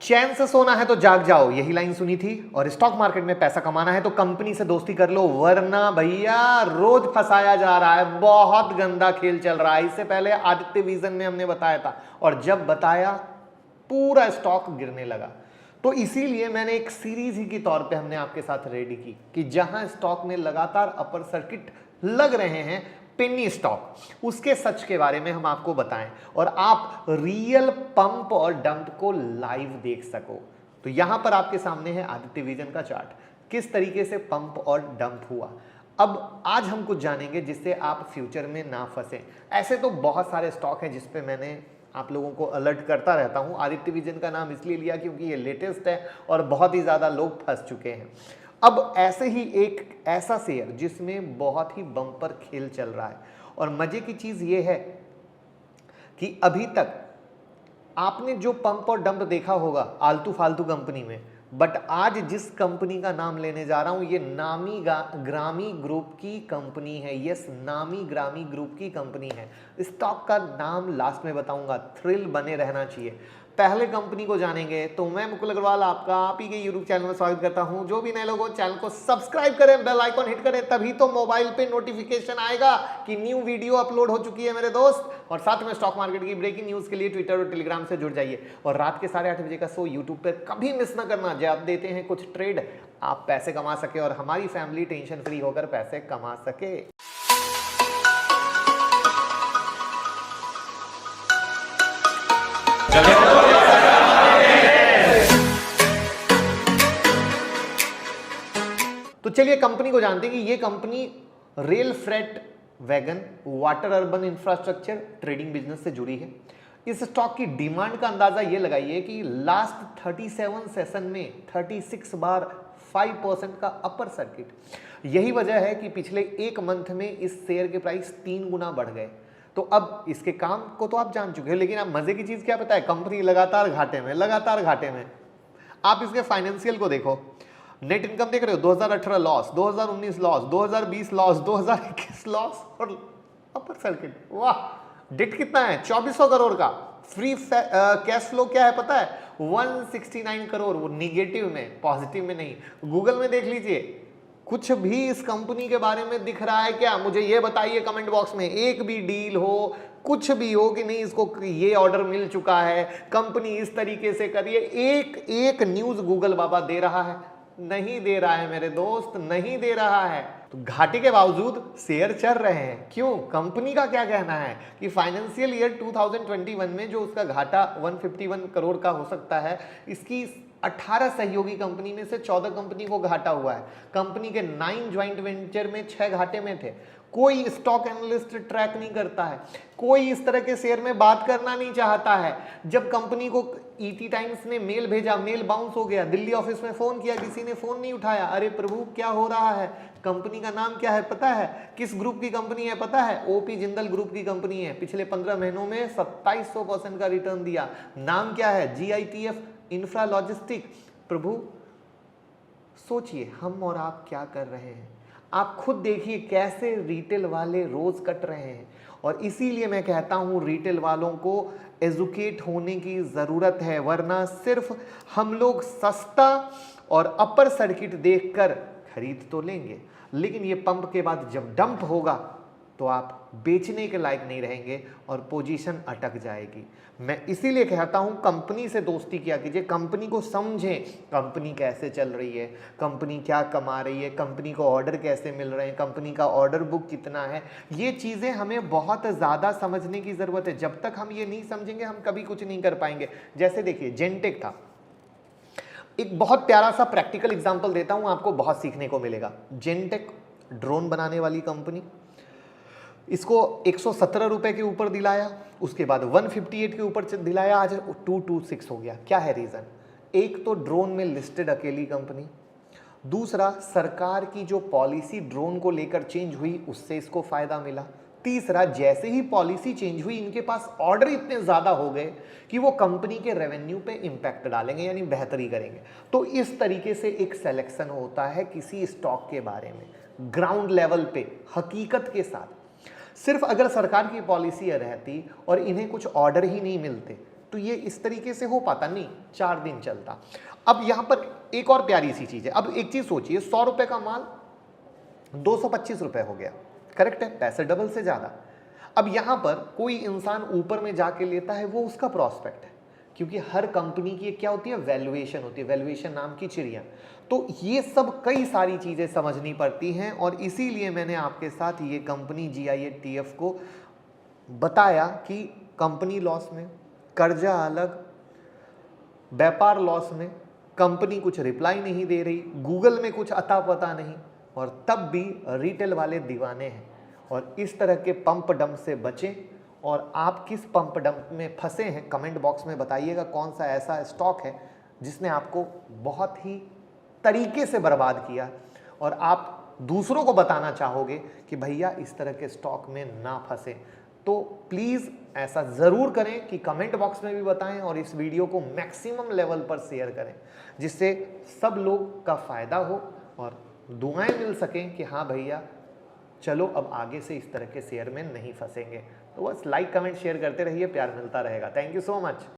चैन से सोना है तो जाग जाओ, यही लाइन सुनी थी। और स्टॉक मार्केट में पैसा कमाना है तो कंपनी से दोस्ती कर लो, वरना भैया रोज फंसाया जा रहा है। बहुत गंदा खेल चल रहा है। इससे पहले आदित्य विजन में हमने बताया था, और जब बताया पूरा स्टॉक गिरने लगा। तो इसीलिए मैंने एक सीरीज ही के तौर पे हमने आपके साथ रेडी की कि जहां स्टॉक में लगातार अपर सर्किट लग रहे हैं, पेनी स्टॉक, उसके सच के बारे में हम आपको बताएं और आप रियल पंप और डंप को लाइव देख सको। तो यहां पर आपके सामने है आदित्य विजन का चार्ट, किस तरीके से पंप और डंप हुआ। अब आज हम कुछ जानेंगे जिससे आप फ्यूचर में ना फंसे। ऐसे तो बहुत सारे स्टॉक हैं जिसपे मैंने आप लोगों को अलर्ट करता रहता हूं। आदित्य विजन का नाम इसलिए लिया क्योंकि ये लेटेस्ट है और बहुत ही ज्यादा लोग फंस चुके हैं। अब ऐसे ही एक ऐसा शेयर जिसमें बहुत ही बम्पर खेल चल रहा है, और मजे की चीज ये है कि अभी तक आपने जो पंप और डंप देखा होगा आलतू फालतू कंपनी में, बट आज जिस कंपनी का नाम लेने जा रहा हूं ये नामी ग्रामी ग्रुप की कंपनी है। यस, नामी ग्रामी ग्रुप की कंपनी है। स्टॉक का नाम लास्ट में बताऊंगा, थ्रिल बने रहना चाहिए। पहले कंपनी को जानेंगे तो मैं मुकुल अग्रवाल आपका आप ही के यूट्यूब चैनल में स्वागत करता हूं। जो भी नए लोग हो चैनल को सब्सक्राइब करें, बेल आइकॉन हिट करें, तभी तो मोबाइल पे नोटिफिकेशन आएगा कि न्यू वीडियो अपलोड हो चुकी है मेरे दोस्त। और साथ में स्टॉक मार्केट की ब्रेकिंग न्यूज के लिए ट्विटर और टेलीग्राम से जुड़ जाइए। और रात के 8:30 बजे का शो यूट्यूब पर कभी मिस ना करना, जब देते हैं कुछ ट्रेड, आप पैसे कमा सके और हमारी फैमिली टेंशन फ्री होकर पैसे कमा सके। तो चलिए कंपनी को जानते हैं कि ये company rail freight wagon water urban infrastructure trading business से जुड़ी है। इस स्टॉक की डिमांड का अंदाजा ये लगाइए कि लास्ट 37 सेशन में 36 बार 5% का अपर सर्किट। यही वजह है कि पिछले एक मंथ में इस शेयर के प्राइस 3 गुना बढ़ गए। तो अब इसके काम को तो आप जान चुके हैं, लेकिन आप मजे की चीज क्या पता है, कंपनी लगातार घाटे में, लगातार घाटे में। आप इसके फाइनेंशियल को देखो, नेट इनकम देख रहे हो, 2018 लॉस, 2019 लॉस, 2020 लॉस, 2021 लॉस, और अपर सर्किट। वाह, डिट कितना है, 2400 करोड़ का। फ्री कैश फ्लो क्या है पता है, 169 करोड़, वो निगेटिव में, पॉजिटिव में नहीं। गूगल में देख लीजिए, कुछ भी इस कंपनी के बारे में दिख रहा है क्या, मुझे ये बताइए कमेंट बॉक्स में। एक भी डील हो, कुछ भी हो कि नहीं इसको ये ऑर्डर मिल चुका है, कंपनी इस तरीके से करिए, एक एक न्यूज गूगल बाबा दे रहा है? नहीं दे रहा है मेरे दोस्त, नहीं दे रहा है। तो घाटे के बावजूद शेयर चल रहे हैं। क्यों? कंपनी का क्या कहना है कि फाइनेंशियल ईयर 2021 में जो उसका घाटा 151 करोड़ का हो सकता है, इसकी 18 सहयोगी कंपनी में से 14 कंपनी को घाटा हुआ है। कंपनी के 9 ज्वाइंट वेंचर में 6 घाटे में थे। कोई स्टॉक एनालिस्ट ट्रैक नहीं करता है, कोई इस तरह के शेयर में बात करना नहीं चाहता है। जब कंपनी को ईटी टाइम्स ने मेल भेजा, मेल बाउंस हो गया, दिल्ली ऑफिस में फोन किया, किसी ने फोन नहीं उठाया। अरे प्रभु क्या हो रहा है? कंपनी का नाम क्या है पता है? किस ग्रुप की कंपनी है पता है? ओपी जिंदल ग्रुप की कंपनी है। पिछले 15 महीनों में 2700% का रिटर्न दिया। नाम क्या है? जीआईटीएफ इंफ्रा लॉजिस्टिक। प्रभु सोचिए हम और आप क्या कर रहे हैं। आप खुद देखिए कैसे रिटेल वाले रोज कट रहे हैं। और इसीलिए मैं कहता हूं रिटेल वालों को एजुकेट होने की जरूरत है, वरना सिर्फ हम लोग सस्ता और अपर सर्किट देखकर खरीद तो लेंगे, लेकिन ये पंप के बाद जब डंप होगा तो आप बेचने के लायक नहीं रहेंगे और पोजीशन अटक जाएगी। मैं इसीलिए कहता हूं कंपनी से दोस्ती किया कीजिए, कंपनी को समझें, कंपनी कैसे चल रही है, कंपनी क्या कमा रही है, कंपनी को ऑर्डर कैसे मिल रहे हैं, कंपनी का ऑर्डर बुक कितना है। ये चीज़ें हमें बहुत ज़्यादा समझने की ज़रूरत है। जब तक हम ये नहीं समझेंगे हम कभी कुछ नहीं कर पाएंगे। जैसे देखिए जेनटेक था, एक बहुत प्यारा सा प्रैक्टिकल एग्जाम्पल देता हूँ, आपको बहुत सीखने को मिलेगा। जेनटेक ड्रोन बनाने वाली कंपनी, इसको 117 रुपए के ऊपर दिलाया, उसके बाद 158 के ऊपर दिलाया, आज 226 हो गया। क्या है रीजन? एक तो ड्रोन में लिस्टेड अकेली कंपनी, दूसरा सरकार की जो पॉलिसी ड्रोन को लेकर चेंज हुई उससे इसको फायदा मिला, तीसरा जैसे ही पॉलिसी चेंज हुई इनके पास ऑर्डर इतने ज्यादा हो गए कि वो कंपनी के रेवेन्यू पे इंपैक्ट डालेंगे, यानी बेहतरी करेंगे। तो इस तरीके से एक सिलेक्शन होता है किसी स्टॉक के बारे में, ग्राउंड लेवल पे हकीकत के साथ। सिर्फ अगर सरकार की पॉलिसी रहती और इन्हें कुछ ऑर्डर ही नहीं मिलते तो ये इस तरीके से हो पाता नहीं, 4 दिन चलता। अब यहां पर एक और प्यारी सी चीज है। अब एक चीज सोचिए, 100 रुपए का माल 225 रुपए हो गया, करेक्ट है, पैसे डबल से ज्यादा। अब यहां पर कोई इंसान ऊपर में जाके लेता है, वो उसका प्रॉस्पेक्ट है, क्योंकि हर कंपनी की क्या होती है, वैल्यूएशन होती है, वैल्यूएशन नाम की चिड़िया। तो ये सब कई सारी चीजें समझनी पड़ती हैं, और इसीलिए मैंने आपके साथ ये कंपनी GIATF को बताया कि कंपनी लॉस में, कर्जा अलग, व्यापार लॉस में, कंपनी कुछ रिप्लाई नहीं दे रही, गूगल में कुछ अता पता नहीं, और तब भी रिटेल वाले दीवाने हैं। और इस तरह के पंप डंप से बचें। और आप किस पंप डंप में फंसे हैं, कमेंट बॉक्स में बताइएगा। कौन सा ऐसा स्टॉक है जिसने आपको बहुत ही तरीके से बर्बाद किया, और आप दूसरों को बताना चाहोगे कि भैया इस तरह के स्टॉक में ना फंसे। तो प्लीज़ ऐसा ज़रूर करें कि कमेंट बॉक्स में भी बताएं, और इस वीडियो को मैक्सिमम लेवल पर शेयर करें, जिससे सब लोग का फ़ायदा हो और दुआएं मिल सकें कि हाँ भैया चलो अब आगे से इस तरह के शेयर में नहीं फंसेंगे। तो बस लाइक कमेंट शेयर करते रहिए, प्यार मिलता रहेगा। Thank you so much.